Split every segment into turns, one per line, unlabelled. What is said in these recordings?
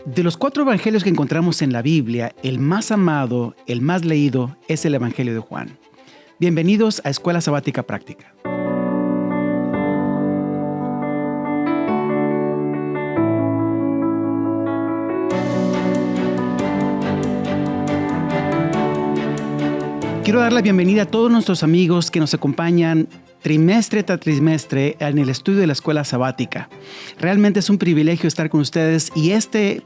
De los 4 evangelios que encontramos en la Biblia, el más amado, el más leído, es el Evangelio de Juan. Bienvenidos a Escuela Sabática Práctica. Quiero dar la bienvenida a todos nuestros amigos que nos acompañan trimestre tras trimestre en el estudio de la Escuela Sabática. Realmente es un privilegio estar con ustedes y este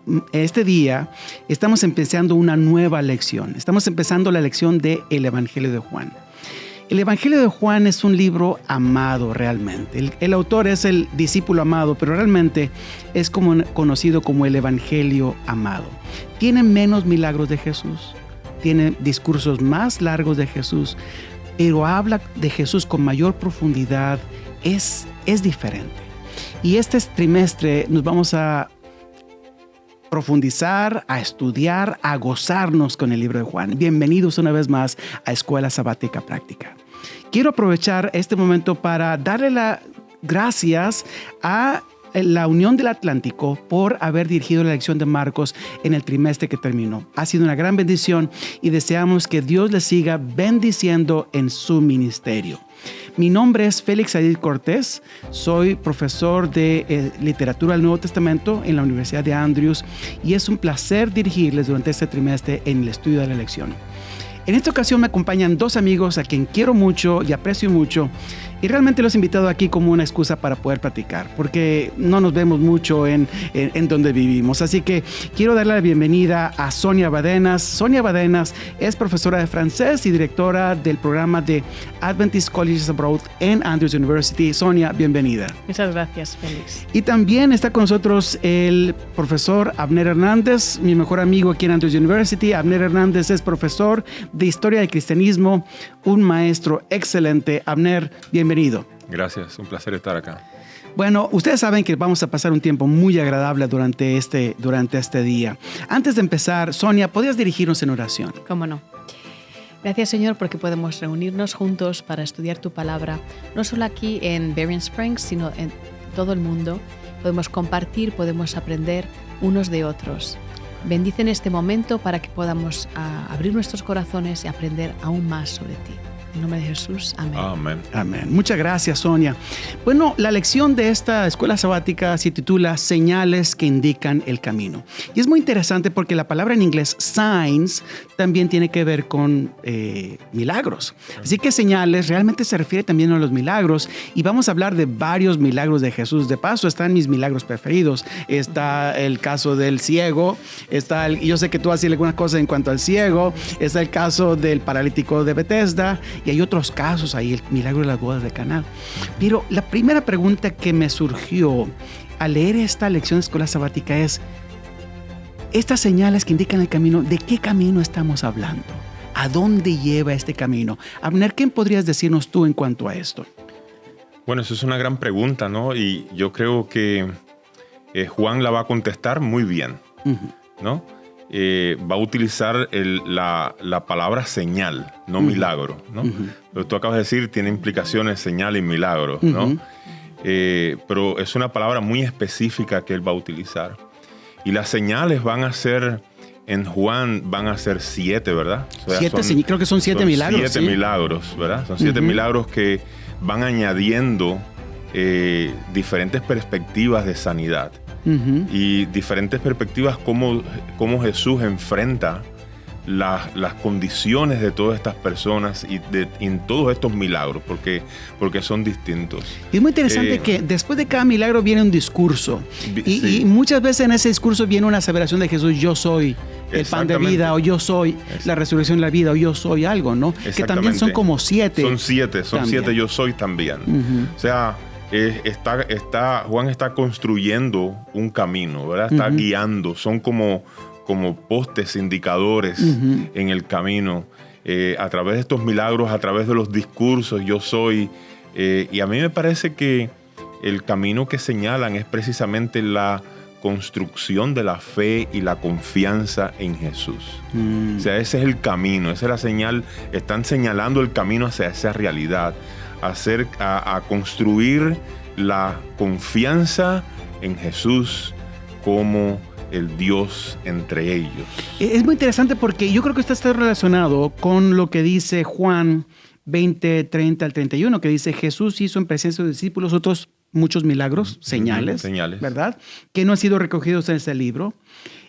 día estamos empezando una nueva lección. Estamos empezando la lección del Evangelio de Juan. El Evangelio de Juan es un libro amado realmente. El autor es el discípulo amado, pero realmente es conocido como el Evangelio amado. Tiene menos milagros de Jesús. Tiene discursos más largos de Jesús, pero habla de Jesús con mayor profundidad, es diferente. Y este trimestre nos vamos a profundizar, a estudiar, a gozarnos con el libro de Juan. Bienvenidos una vez más a Escuela Sabática Práctica. Quiero aprovechar este momento para darle las gracias a la Unión del Atlántico por haber dirigido la lección de Marcos en el trimestre que terminó. Ha sido una gran bendición y deseamos que Dios les siga bendiciendo en su ministerio. Mi nombre es Félix Aidid Cortés, soy profesor de literatura del Nuevo Testamento en la Universidad de Andrews y es un placer dirigirles durante este trimestre en el estudio de la lección. En esta ocasión me acompañan 2 amigos a quien quiero mucho y aprecio mucho y realmente los he invitado aquí como una excusa para poder platicar porque no nos vemos mucho en donde vivimos. Así que quiero darle la bienvenida a Sonia Badenas. Sonia Badenas es profesora de francés y directora del programa de Adventist Colleges Abroad en Andrews University. Sonia, bienvenida.
Muchas gracias, Félix.
Y también está con nosotros el profesor Abner Hernández, mi mejor amigo aquí en Andrews University. Abner Hernández es profesor de Historia del Cristianismo, un maestro excelente. Abner, bienvenido.
Gracias, un placer estar acá.
Bueno, ustedes saben que vamos a pasar un tiempo muy agradable durante este día. Antes de empezar, Sonia, ¿podrías dirigirnos en oración?
¿Cómo no? Gracias, Señor, porque podemos reunirnos juntos para estudiar tu palabra, no solo aquí en Berrien Springs, sino en todo el mundo. Podemos compartir, podemos aprender unos de otros. Bendice en este momento para que podamos abrir nuestros corazones y aprender aún más sobre ti. En nombre de Jesús, amén.
Amén.
Amén. Muchas gracias, Sonia. Bueno, la lección de esta escuela sabática se titula Señales que indican el camino. Y es muy interesante porque la palabra en inglés, signs, también tiene que ver con milagros. Así que señales realmente se refiere también a los milagros. Y vamos a hablar de varios milagros de Jesús. De paso, están mis milagros preferidos. Está el caso del ciego. Yo sé que tú haces algunas cosas en cuanto al ciego. Está el caso del paralítico de Bethesda. Y hay otros casos ahí, el milagro de las bodas de Caná. Pero la primera pregunta que me surgió al leer esta lección de escuela sabática es, estas señales que indican el camino, ¿de qué camino estamos hablando? ¿A dónde lleva este camino? Abner, ¿qué podrías decirnos tú en cuanto a esto?
Bueno, eso es una gran pregunta, ¿no? Y yo creo que Juan la va a contestar muy bien, ¿no? Va a utilizar la palabra señal, no milagro, ¿no? Pero tú acabas de decir, tiene implicaciones señal y milagro, ¿no? Pero es una palabra muy específica que él va a utilizar. Y las señales van a ser, en Juan, van a ser 7, ¿verdad? O sea,
creo que son 7 milagros.
7 milagros, ¿verdad? Son 7 milagros que van añadiendo diferentes perspectivas de sanidad. Y diferentes perspectivas cómo Jesús enfrenta las condiciones de todas estas personas y en todos estos milagros, porque son distintos.
Y es muy interesante que después de cada milagro viene un discurso. Y muchas veces en ese discurso viene una aseveración de Jesús: yo soy el pan de vida, o yo soy la resurrección de la vida, o yo soy algo, ¿no? Que también son como 7.
Son 7 yo soy también. O sea, Juan está construyendo un camino, ¿verdad? Está guiando, son como postes indicadores en el camino, a través de estos milagros, a través de los discursos, yo soy. Y a mí me parece que el camino que señalan es precisamente la construcción de la fe y la confianza en Jesús. O sea, ese es el camino, esa es la señal. Están señalando el camino hacia esa realidad, a construir la confianza en Jesús como el Dios entre ellos.
Es muy interesante porque yo creo que esto está relacionado con lo que dice Juan 20, 30 al 31, que dice: Jesús hizo en presencia de sus discípulos otros muchos milagros, señales, ¿verdad? Que no han sido recogidos en este libro.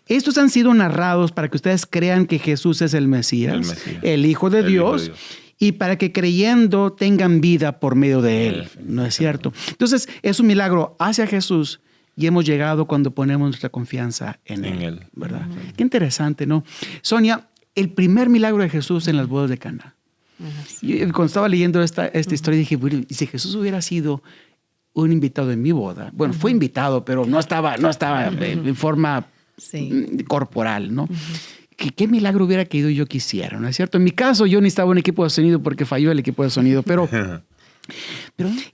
Estos han sido narrados para que ustedes crean que Jesús es el Mesías, el Hijo de Dios, y para que creyendo tengan vida por medio de Él, ¿no es cierto? Entonces, es un milagro hacia Jesús y hemos llegado cuando ponemos nuestra confianza en Él, ¿verdad? Qué interesante, ¿no? Sonia, el primer milagro de Jesús en las bodas de Caná. Yo, cuando estaba leyendo esta historia, dije, bueno, si Jesús hubiera sido un invitado en mi boda, bueno, fue invitado, pero no estaba en forma corporal, ¿no? ¿Qué milagro hubiera querido yo que hiciera, ¿no es cierto? En mi caso, yo necesitaba un equipo de sonido porque falló el equipo de sonido, pero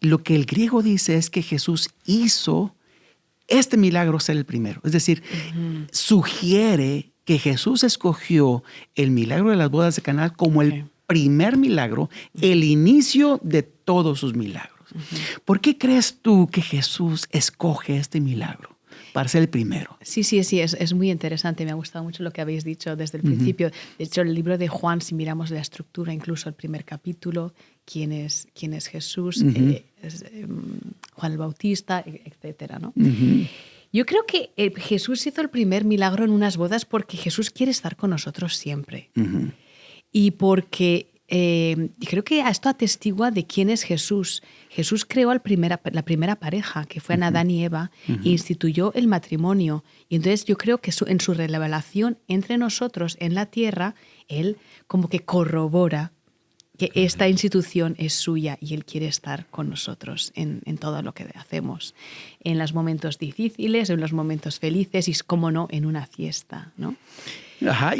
lo que el griego dice es que Jesús hizo este milagro ser el primero. Es decir, sugiere que Jesús escogió el milagro de las bodas de Caná como el primer milagro, el inicio de todos sus milagros. ¿Por qué crees tú que Jesús escoge este milagro para ser el primero?
Sí, es muy interesante. Me ha gustado mucho lo que habéis dicho desde el principio. De hecho, el libro de Juan, si miramos la estructura, incluso el primer capítulo, quién es Jesús, Juan el Bautista, etcétera, ¿no? Yo creo que Jesús hizo el primer milagro en unas bodas porque Jesús quiere estar con nosotros siempre. Y porque creo que esto atestigua de quién es Jesús. Jesús creó la primera pareja, que fue Adán y Eva, e instituyó el matrimonio. Y entonces yo creo que en su revelación entre nosotros en la tierra, Él como que corrobora que esta institución es suya y Él quiere estar con nosotros en todo lo que hacemos. En los momentos difíciles, en los momentos felices y, como no, en una fiesta, ¿no?
Ajá.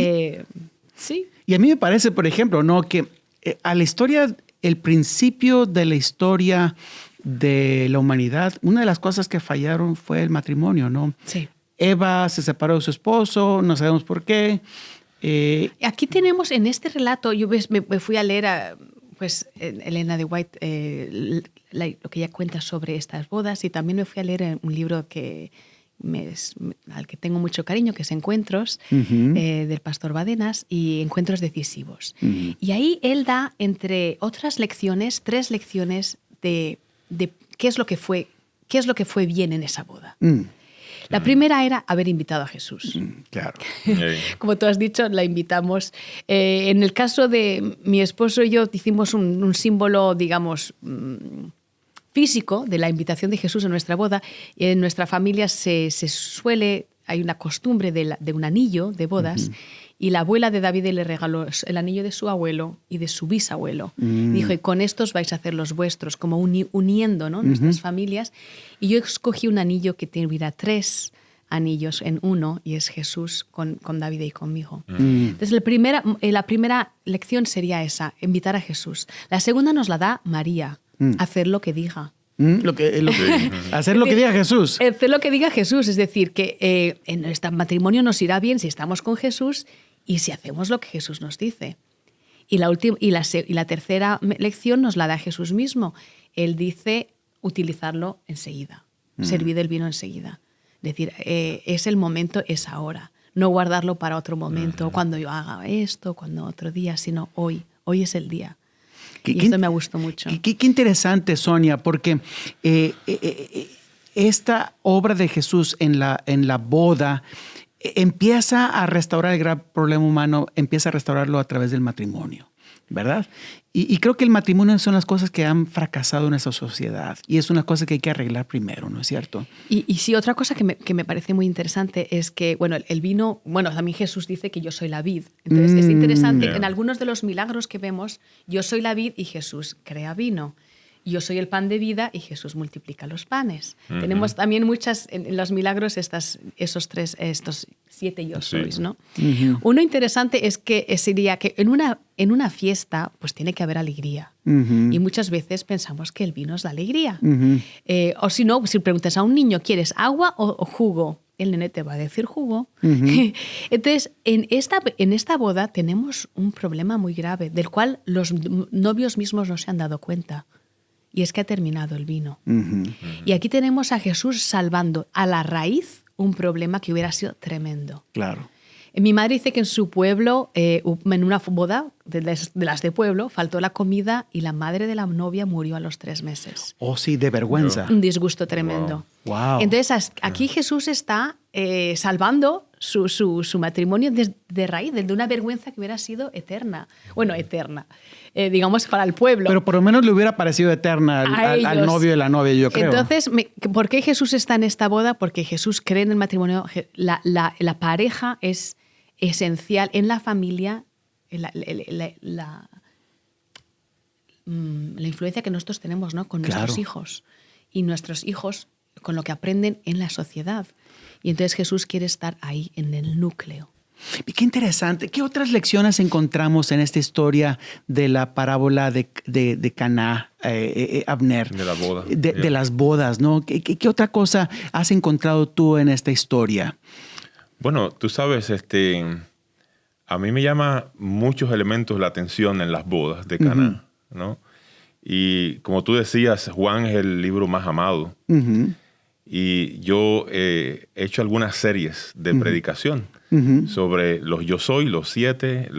Sí.
Y a mí me parece, por ejemplo, ¿no?, que a la historia, el principio de la historia de la humanidad, una de las cosas que fallaron fue el matrimonio, ¿no?
Sí.
Eva se separó de su esposo, no sabemos por qué.
Aquí tenemos en este relato, yo me fui a leer a Elena de White, lo que ella cuenta sobre estas bodas, y también me fui a leer un libro al que tengo mucho cariño, que es Encuentros, del pastor Badenas, y Encuentros decisivos. Y ahí él da, entre otras lecciones, 3 lecciones de qué es lo que fue bien en esa boda. La primera era haber invitado a Jesús.
Claro.
Como tú has dicho, la invitamos. En el caso de mi esposo y yo, hicimos un símbolo, digamos, físico de la invitación de Jesús a nuestra boda. En nuestra familia hay una costumbre de un anillo de bodas, y la abuela de David le regaló el anillo de su abuelo y de su bisabuelo. Dijo, y con estos vais a hacer los vuestros, como uniendo, ¿no?, nuestras familias. Y yo escogí un anillo que tuviera 3 anillos en uno, y es Jesús con David y conmigo. Entonces, la primera lección sería esa, invitar aJesús. La segunda nos la da María. Hacer lo que diga.
Hacer lo que diga Jesús.
Hacer lo que diga Jesús. Es decir, que en nuestro matrimonio nos irá bien si estamos con Jesús y si hacemos lo que Jesús nos dice. Y la tercera lección nos la da Jesús mismo. Él dice utilizarlo enseguida. Servir el vino enseguida. Es decir, es el momento, es ahora. No guardarlo para otro momento, cuando yo haga esto, cuando otro día, sino hoy. Hoy es el día. Y esto me gustó mucho.
Qué interesante, Sonia, porque esta obra de Jesús en la boda empieza a restaurar el gran problema humano, empieza a restaurarlo a través del matrimonio, ¿verdad? Y creo que el matrimonio son las cosas que han fracasado en esa sociedad, y es una cosa que hay que arreglar primero, ¿no es cierto?
Y sí, otra cosa que me parece muy interesante es que, bueno, el vino, bueno, también Jesús dice que yo soy la vid. Entonces es interesante, en algunos de los milagros que vemos, yo soy la vid y Jesús crea vino. Yo soy el pan de vida y Jesús multiplica los panes. Tenemos también muchas, en los milagros, estos 7 yo sois, ¿no? Uno interesante es que sería que en una fiesta pues tiene que haber alegría. Y muchas veces pensamos que el vino es la alegría. O si no, si preguntas a un niño, ¿quieres agua o jugo? El nene te va a decir jugo. Entonces, en esta boda tenemos un problema muy grave, del cual los novios mismos no se han dado cuenta. Y es que ha terminado el vino. Y aquí tenemos a Jesús salvando a la raíz un problema que hubiera sido tremendo.
Claro.
Mi madre dice que en su pueblo, en una boda de las de pueblo, faltó la comida y la madre de la novia murió a los 3 meses.
Oh, sí, de vergüenza.
Un disgusto tremendo.
Wow.
Entonces, aquí Jesús está salvando su matrimonio de raíz, de una vergüenza que hubiera sido eterna. Bueno, eterna, digamos, para el pueblo.
Pero por lo menos le hubiera parecido eterna al novio y la novia, yo creo.
Entonces, ¿por qué Jesús está en esta boda? Porque Jesús cree en el matrimonio. La pareja es esencial en la familia, la influencia que nosotros tenemos, ¿no? Con nuestros hijos. Y nuestros hijos con lo que aprenden en la sociedad. Y entonces Jesús quiere estar ahí en el núcleo.
Y qué interesante. ¿Qué otras lecciones encontramos en esta historia de la parábola de Caná, Abner?
De la boda.
De las bodas, ¿no? ¿Qué otra cosa has encontrado tú en esta historia?
Bueno, tú sabes, a mí me llama muchos elementos la atención en las bodas de Caná, ¿no? Y como tú decías, Juan es el libro más amado. Y yo he hecho algunas series de predicación sobre los yo soy, los 7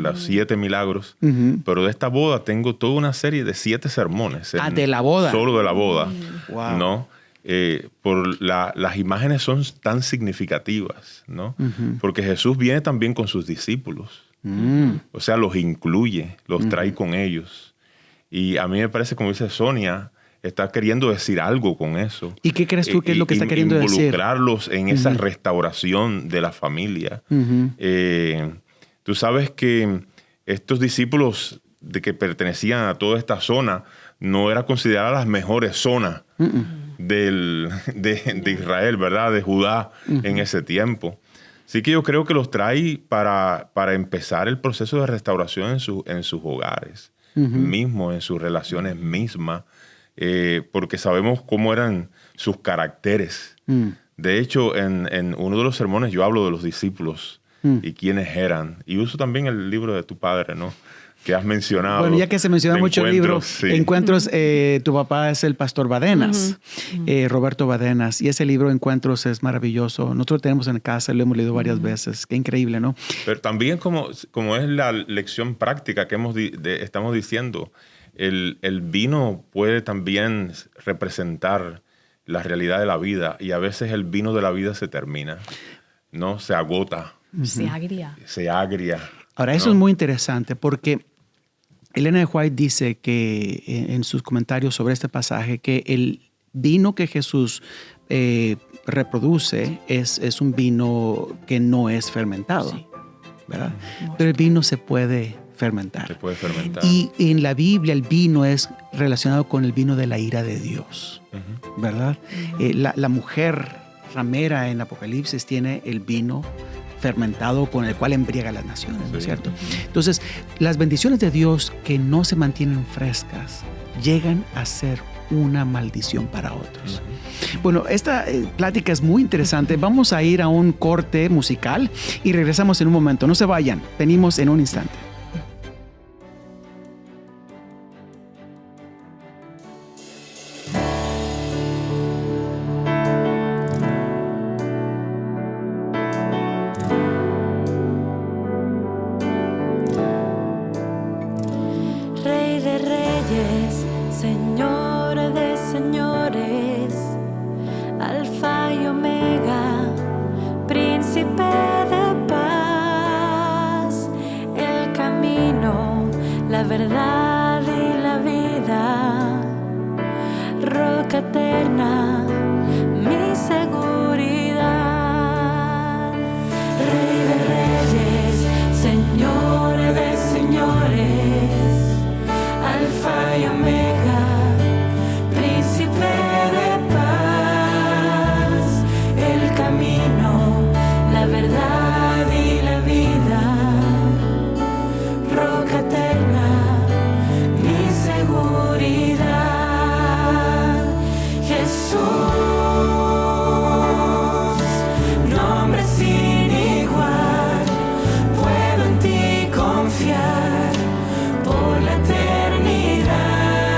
milagros. Pero de esta boda tengo toda una serie de 7 sermones.
De la boda.
Solo de la boda,
Wow.
¿no? Las imágenes son tan significativas, ¿no? Porque Jesús viene también con sus discípulos. O sea, los incluye, los trae con ellos. Y a mí me parece, como dice Sonia, está queriendo decir algo con eso.
¿Y qué crees tú que es lo que está queriendo decir?
Involucrarlos en esa restauración de la familia. Tú sabes que estos discípulos de que pertenecían a toda esta zona no eran consideradas las mejores zonas de Israel, ¿verdad? De Judá en ese tiempo. Así que yo creo que los trae para empezar el proceso de restauración en sus hogares, mismos, en sus relaciones mismas, porque sabemos cómo eran sus caracteres. De hecho, en uno de los sermones yo hablo de los discípulos y quiénes eran. Y uso también el libro de tu padre, ¿no? Que has mencionado.
Bueno, ya que se menciona mucho el libro,
sí.
Encuentros, tu papá es el pastor Badenas, Roberto Badenas, y ese libro Encuentros es maravilloso. Nosotros lo tenemos en casa, lo hemos leído varias veces. Qué increíble, ¿no?
Pero también como es la lección práctica que estamos diciendo, el vino puede también representar la realidad de la vida, y a veces el vino de la vida se termina, ¿no? Se agota.
Se agria.
Se agria.
Ahora, eso es muy interesante porque Elena de White dice que en sus comentarios sobre este pasaje que el vino que Jesús reproduce es un vino que no es fermentado, ¿verdad? Pero el vino se puede fermentar.
Se puede fermentar.
Y en la Biblia el vino es relacionado con el vino de la ira de Dios, ¿verdad? La mujer ramera en Apocalipsis tiene el vino fermentado con el cual embriaga a las naciones, ¿no es cierto? Entonces, las bendiciones de Dios que no se mantienen frescas llegan a ser una maldición para otros. Bueno, esta plática es muy interesante. Vamos a ir a un corte musical y regresamos en un momento. No se vayan, venimos en un instante.
Por la eternidad.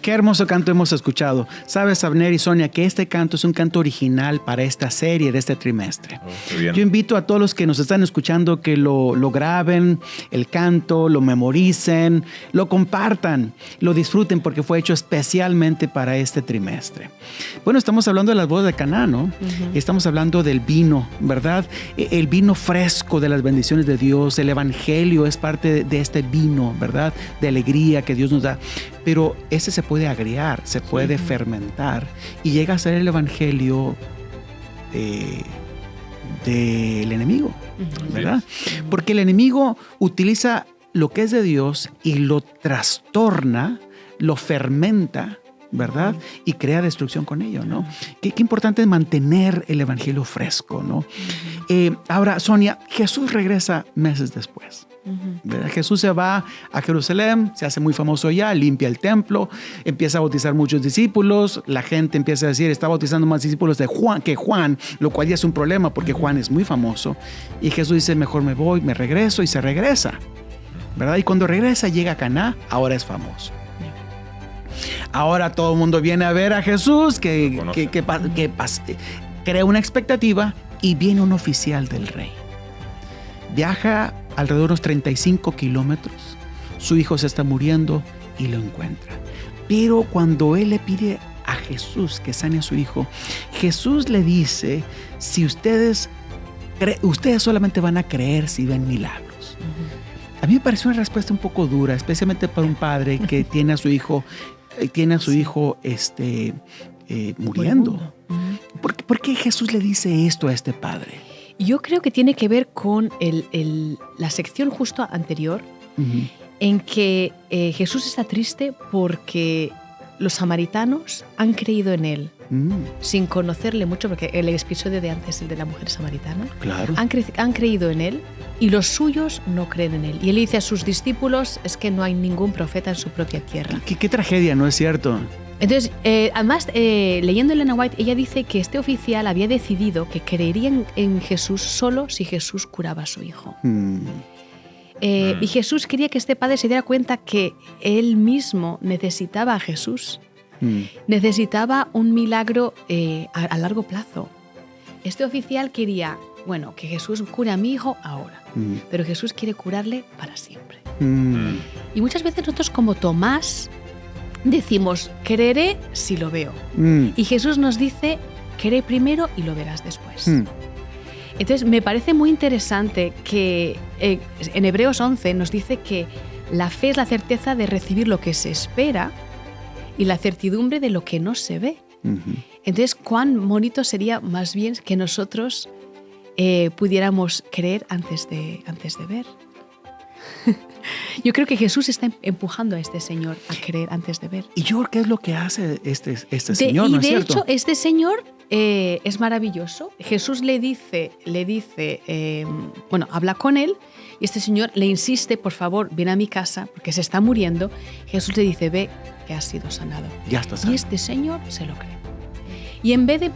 Qué hermoso canto hemos escuchado. Sabes, Abner y Sonia, que este canto es un canto original para esta serie de este trimestre.
Qué bien.
Yo invito a todos los que nos están escuchando que lo graben, el canto, lo memoricen, lo compartan, lo disfruten porque fue hecho especialmente para este trimestre. Bueno, estamos hablando de las bodas de Caná, ¿no? Estamos hablando del vino, ¿verdad? El vino fresco de las bendiciones de Dios, el evangelio es parte de este vino, ¿verdad? De alegría que Dios nos da. Pero ese se puede agriar, se puede fermentar y llega a ser el evangelio del enemigo, ¿verdad? Porque el enemigo utiliza lo que es de Dios y lo trastorna, lo fermenta, ¿verdad? Y crea destrucción con ello, ¿no? Qué importante es mantener el evangelio fresco, ¿no? Ahora, Sonia, Jesús regresa meses después. ¿Verdad? Jesús se va a Jerusalén, se hace muy famoso allá, limpia el templo, empieza a bautizar muchos discípulos, la gente empieza a decir, está bautizando más discípulos de Juan que Juan, lo cual ya es un problema porque Juan es muy famoso. Y Jesús dice, mejor me voy, me regreso, y se regresa, ¿verdad? Y cuando regresa llega a Caná, ahora es famoso. Ahora todo el mundo viene a ver a Jesús, que crea una expectativa y viene un oficial del rey. Viaja alrededor de unos 35 kilómetros. Su hijo se está muriendo y lo encuentra. Pero cuando él le pide a Jesús que sane a su hijo, Jesús le dice, si ustedes solamente van a creer si ven milagros. A mí me pareció una respuesta un poco dura, especialmente para un padre que tiene a su hijo muriendo. ¿Por qué Jesús le dice esto a este padre?
Yo creo que tiene que ver con la sección justo anterior, en que Jesús está triste porque los samaritanos han creído en él, sin conocerle mucho, porque el episodio de antes, el de la mujer samaritana,
claro,
han creído en él y los suyos no creen en él. Y él dice a sus discípulos, es que no hay ningún profeta en su propia tierra.
¿Qué tragedia, no es cierto?
Entonces, además, leyendo Elena White, ella dice que este oficial había decidido que creerían en Jesús solo si Jesús curaba a su hijo. Y Jesús quería que este padre se diera cuenta que él mismo necesitaba a Jesús. Necesitaba un milagro a largo plazo. Este oficial quería, bueno, que Jesús cure a mi hijo ahora, pero Jesús quiere curarle para siempre. Y muchas veces nosotros, como Tomás, decimos, creeré si lo veo. Y Jesús nos dice, cree primero y lo verás después. Entonces, me parece muy interesante que en Hebreos 11 nos dice que la fe es la certeza de recibir lo que se espera y la certidumbre de lo que no se ve. Entonces, cuán bonito sería más bien que nosotros pudiéramos creer antes de ver. Yo creo que Jesús está empujando a este señor a creer antes de ver.
Y yo creo que es lo que hace este señor, ¿no es cierto?
De hecho, este señor es maravilloso. Jesús le dice, habla con él, y este señor le insiste, por favor, ven a mi casa, porque se está muriendo. Jesús le dice, ve, que has sido sanado.
Ya está sanado.
Y este señor se lo cree. Y en vez de,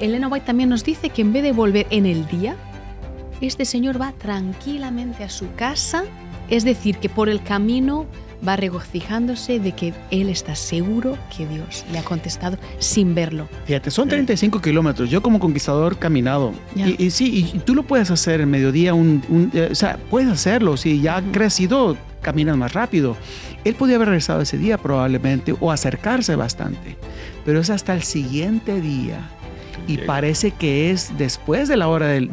Elena White también nos dice que en vez de volver en el día, este señor va tranquilamente a su casa. Es decir, que por el camino va regocijándose de que él está seguro que Dios le ha contestado sin verlo.
Fíjate, son 35 kilómetros. Yo como conquistador caminado. Y sí, y tú lo puedes hacer en mediodía. O sea, puedes hacerlo. Si ya has crecido, caminas más rápido. Él podía haber regresado ese día probablemente o acercarse bastante. Pero es hasta el siguiente día. Y parece que es después de la hora en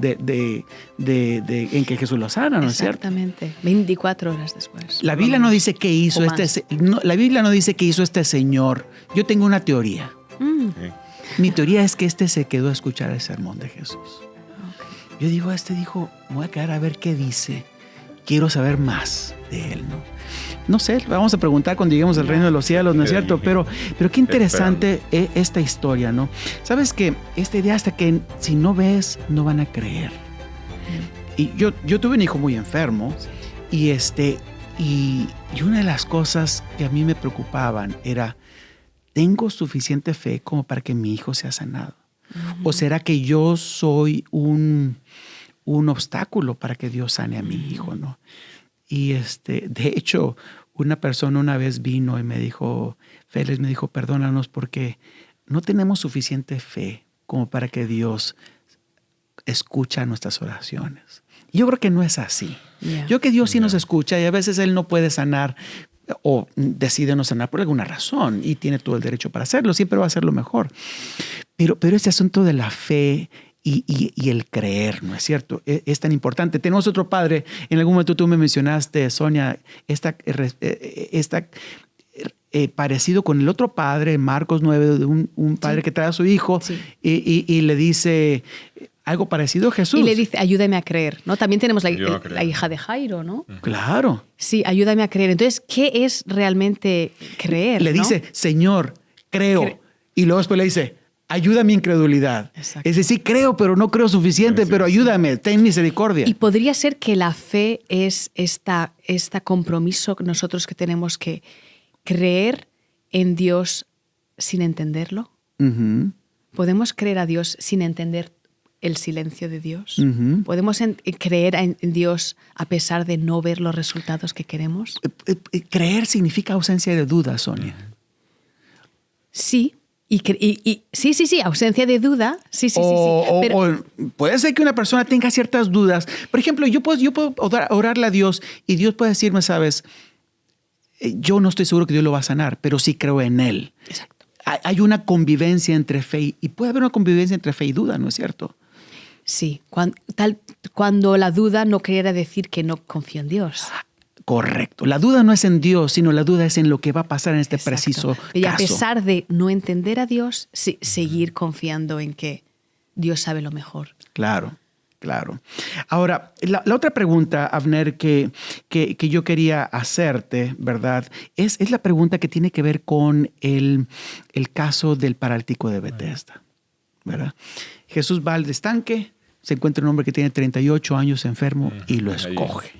que Jesús lo sana, ¿no es cierto?
Exactamente, 24 horas después.
La Biblia no dice qué hizo la Biblia no dice qué hizo este señor. Yo tengo una teoría. Mi teoría es que se quedó a escuchar el sermón de Jesús. Yo digo, dijo, me voy a quedar a ver qué dice. Quiero saber más de él, ¿no? No sé, vamos a preguntar cuando lleguemos al reino de los cielos, ¿no es cierto? Pero qué interesante es esta historia, ¿no? Sabes que esta idea hasta que si no ves, no van a creer. Y yo tuve un hijo muy enfermo y una de las cosas que a mí me preocupaban era, ¿tengo suficiente fe como para que mi hijo sea sanado? ¿O será que yo soy un obstáculo para que Dios sane a mi hijo, no? Y de hecho, Una persona una vez vino y me dijo, Félix me dijo, perdónanos porque no tenemos suficiente fe como para que Dios escucha nuestras oraciones. Yo creo que no es así.
Yeah.
Yo creo que Dios sí nos escucha y a veces Él no puede sanar o decide no sanar por alguna razón y tiene todo el derecho para hacerlo. Siempre va a hacer lo mejor. Pero este asunto de la fe y el creer, ¿no es cierto? Es tan importante. Tenemos otro padre. En algún momento tú me mencionaste, Sonia, parecido con el otro padre, Marcos 9, de un padre que trae a su hijo y le dice algo parecido a Jesús.
Y le dice, ayúdame a creer, ¿no? También tenemos la hija de Jairo, ¿no?
Claro.
Sí, ayúdame a creer. Entonces, ¿qué es realmente creer?
Le dice, Señor, creo. Y luego después le dice, ayuda a mi incredulidad.
Exacto.
Es decir, creo, pero no creo suficiente, pero ayúdame, ten misericordia.
Y podría ser que la fe es esta compromiso que nosotros que tenemos que creer en Dios sin entenderlo.
Uh-huh.
¿Podemos creer a Dios sin entender el silencio de Dios?
Uh-huh.
¿Podemos creer en Dios a pesar de no ver los resultados que queremos?
Creer significa ausencia de duda, Sonia.
Sí. Sí, ausencia de duda. Sí. Pero
O puede ser que una persona tenga ciertas dudas. Por ejemplo, yo puedo orarle a Dios y Dios puede decirme, sabes, yo no estoy seguro que Dios lo va a sanar, pero sí creo en Él.
exacto.
Hay una convivencia entre fe y puede haber una convivencia entre fe y duda, ¿no es cierto?
Sí, cuando la duda no quiere decir que no confío en Dios.
Correcto. La duda no es en Dios, sino la duda es en lo que va a pasar en este
Exacto.
preciso
Y a
caso.
pesar de no entender a Dios, sí, seguir confiando en que Dios sabe lo mejor.
Claro. Ahora, la otra pregunta, Avner, que yo quería hacerte, ¿verdad? Es la pregunta que tiene que ver con el caso del paralítico de Bethesda, ¿verdad? Jesús va al estanque, se encuentra un hombre que tiene 38 años enfermo y lo escoge.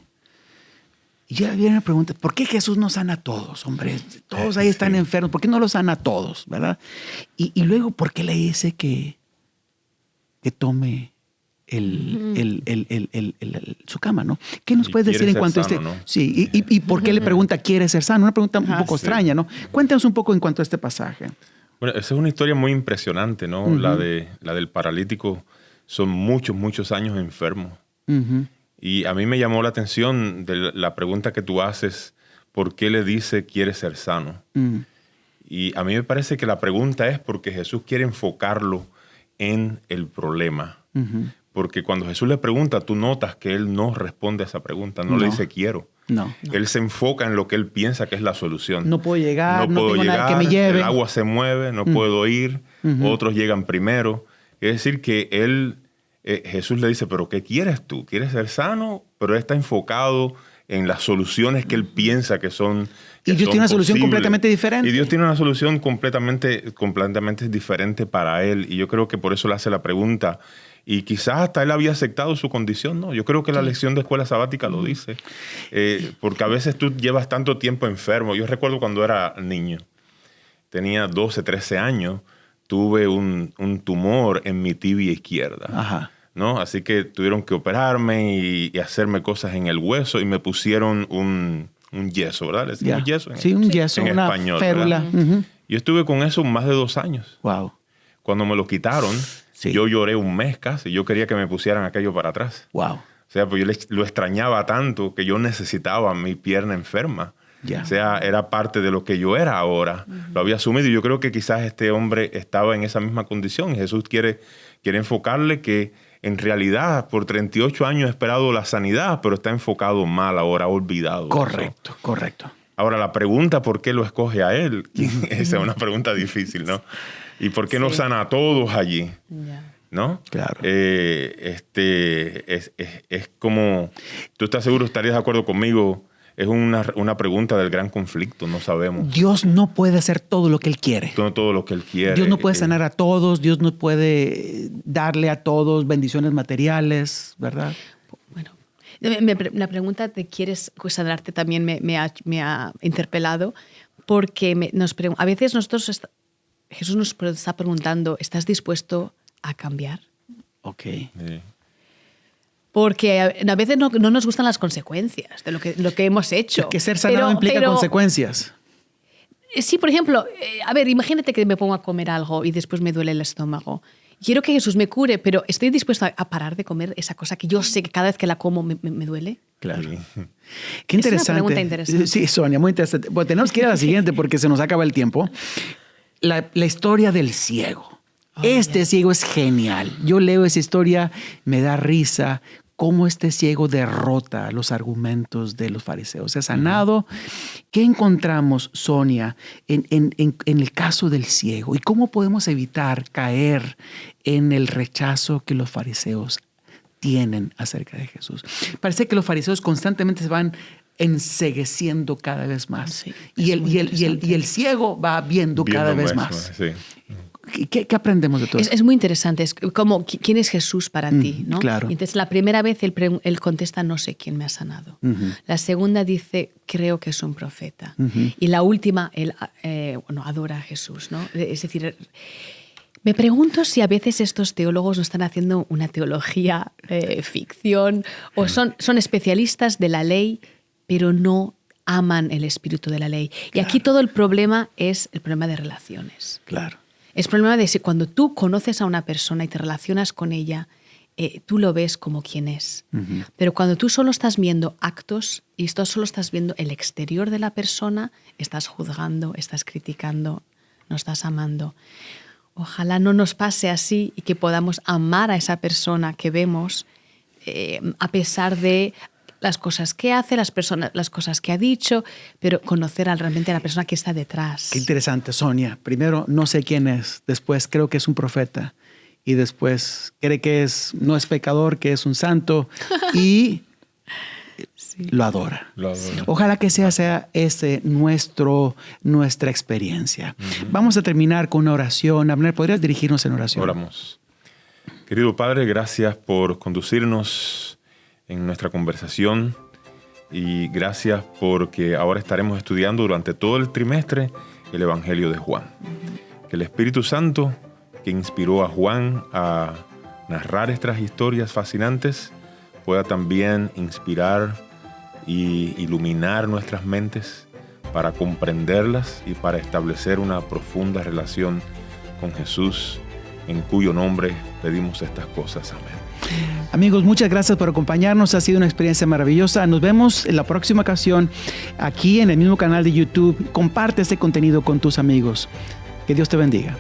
Y ya viene la pregunta, ¿por qué Jesús no sana a todos, hombre? Todos ahí están enfermos, ¿por qué no los sana a todos, verdad? Y luego, ¿por qué le dice que tome su cama, ¿no? ¿Qué nos puedes decir en cuanto a este?
¿No?
Sí, y por qué le pregunta, ¿quiere ser sano? Una pregunta un poco extraña, ¿no? Cuéntanos un poco en cuanto a este pasaje.
Bueno, esa es una historia muy impresionante, ¿no? Uh-huh. La del paralítico. Son muchos años enfermo.
Uh-huh.
Y a mí me llamó la atención de la pregunta que tú haces, ¿por qué le dice quiere ser sano?
Uh-huh.
Y a mí me parece que la pregunta es porque Jesús quiere enfocarlo en el problema.
Uh-huh.
Porque cuando Jesús le pregunta, tú notas que Él no responde a esa pregunta, no le dice quiero.
No.
Él se enfoca en lo que Él piensa que es la solución.
No puedo llegar, no
puedo
tengo
llegar,
nada que me lleve.
El agua se mueve, no puedo ir, otros llegan primero. Es decir, que Jesús le dice, ¿pero qué quieres tú? ¿Quieres ser sano? Pero Él está enfocado en las soluciones que Él piensa que son
Y Dios tiene una solución completamente diferente.
Y Dios tiene una solución completamente diferente para Él. Y yo creo que por eso le hace la pregunta. Y quizás hasta él había aceptado su condición, ¿no? Yo creo que la lección de escuela sabática lo dice. Porque a veces tú llevas tanto tiempo enfermo. Yo recuerdo cuando era niño, tenía 12, 13 años, tuve un tumor en mi tibia izquierda.
Ajá.
¿No? Así que tuvieron que operarme y hacerme cosas en el hueso y me pusieron un yeso, ¿verdad? ¿Le decimos yeso?
Un yeso,
en
una
español,
férula.
Uh-huh. Yo estuve con eso más de 2 años.
Wow.
Cuando me lo quitaron, yo lloré un mes casi. Yo quería que me pusieran aquello para atrás.
Wow.
O sea, pues yo lo extrañaba tanto que yo necesitaba mi pierna enferma.
Yeah.
O sea, era parte de lo que yo era ahora. Lo había asumido y yo creo que quizás este hombre estaba en esa misma condición. Jesús quiere enfocarle que en realidad por 38 años ha esperado la sanidad, pero está enfocado mal ahora, olvidado.
Correcto.
Ahora, la pregunta ¿por qué lo escoge a él? Esa es una pregunta difícil, ¿no? ¿Y por qué no sana a todos allí? ¿No?
Claro.
Es como, ¿tú estás seguro, estarías de acuerdo conmigo? Es una pregunta del gran conflicto, no sabemos.
Dios no puede hacer todo lo que Él quiere.
Todo lo que Él quiere.
Dios no puede sanar a todos, Dios no puede darle a todos bendiciones materiales, ¿verdad?
Bueno, la pregunta de ¿quieres sanarte? También me ha interpelado, porque a veces Jesús nos está preguntando, ¿estás dispuesto a cambiar?
Ok.
Sí.
Porque a veces no nos gustan las consecuencias de lo que hemos hecho.
Es que ser sanado implica consecuencias.
Sí, por ejemplo, a ver, imagínate que me pongo a comer algo y después me duele el estómago. Quiero que Jesús me cure, pero ¿estoy dispuesto a parar de comer esa cosa que yo sé que cada vez que la como me duele?
Claro. Qué interesante.
Es una pregunta interesante.
Sí, Sonia, muy interesante. Bueno, tenemos que ir a la siguiente porque se nos acaba el tiempo. La historia del ciego. Ciego es genial. Yo leo esa historia, me da risa. Cómo este ciego derrota los argumentos de los fariseos. Es sanado. ¿Qué encontramos, Sonia, en el caso del ciego? ¿Y cómo podemos evitar caer en el rechazo que los fariseos tienen acerca de Jesús? Parece que los fariseos constantemente se van encegueciendo cada vez más. Sí, y el ciego va viendo cada vez más. Sí. ¿Qué aprendemos de todo esto?
Es muy interesante. Es como, ¿quién es Jesús para ti? ¿No?
Claro.
Y entonces, la primera vez él contesta, no sé quién me ha sanado. La segunda dice, creo que es un profeta. Y la última, él adora a Jesús, ¿no? Es decir, me pregunto si a veces estos teólogos no están haciendo una teología ficción o son especialistas de la ley, pero no aman el espíritu de la ley. Y aquí todo el problema es el problema de relaciones.
Claro.
Es problema de si cuando tú conoces a una persona y te relacionas con ella, tú lo ves como quien es. Pero cuando tú solo estás viendo actos y solo estás viendo el exterior de la persona, estás juzgando, estás criticando, no estás amando. Ojalá no nos pase así y que podamos amar a esa persona que vemos a pesar de las cosas que hace, las cosas que ha dicho, pero conocer realmente a la persona que está detrás.
Qué interesante, Sonia. Primero, no sé quién es. Después, creo que es un profeta. Y después, cree que no es pecador, que es un santo. Y sí. Lo adora. Sí. Ojalá que sea nuestra experiencia. Vamos a terminar con una oración. Abner, ¿podrías dirigirnos en oración?
Oramos. Querido Padre, gracias por conducirnos en nuestra conversación y gracias porque ahora estaremos estudiando durante todo el trimestre el Evangelio de Juan. Que el Espíritu Santo, que inspiró a Juan a narrar estas historias fascinantes, pueda también inspirar y iluminar nuestras mentes para comprenderlas y para establecer una profunda relación con Jesús, en cuyo nombre pedimos estas cosas. Amén.
Amigos, muchas gracias por acompañarnos. Ha sido una experiencia maravillosa. Nos vemos en la próxima ocasión aquí en el mismo canal de YouTube. Comparte este contenido con tus amigos. Que Dios te bendiga.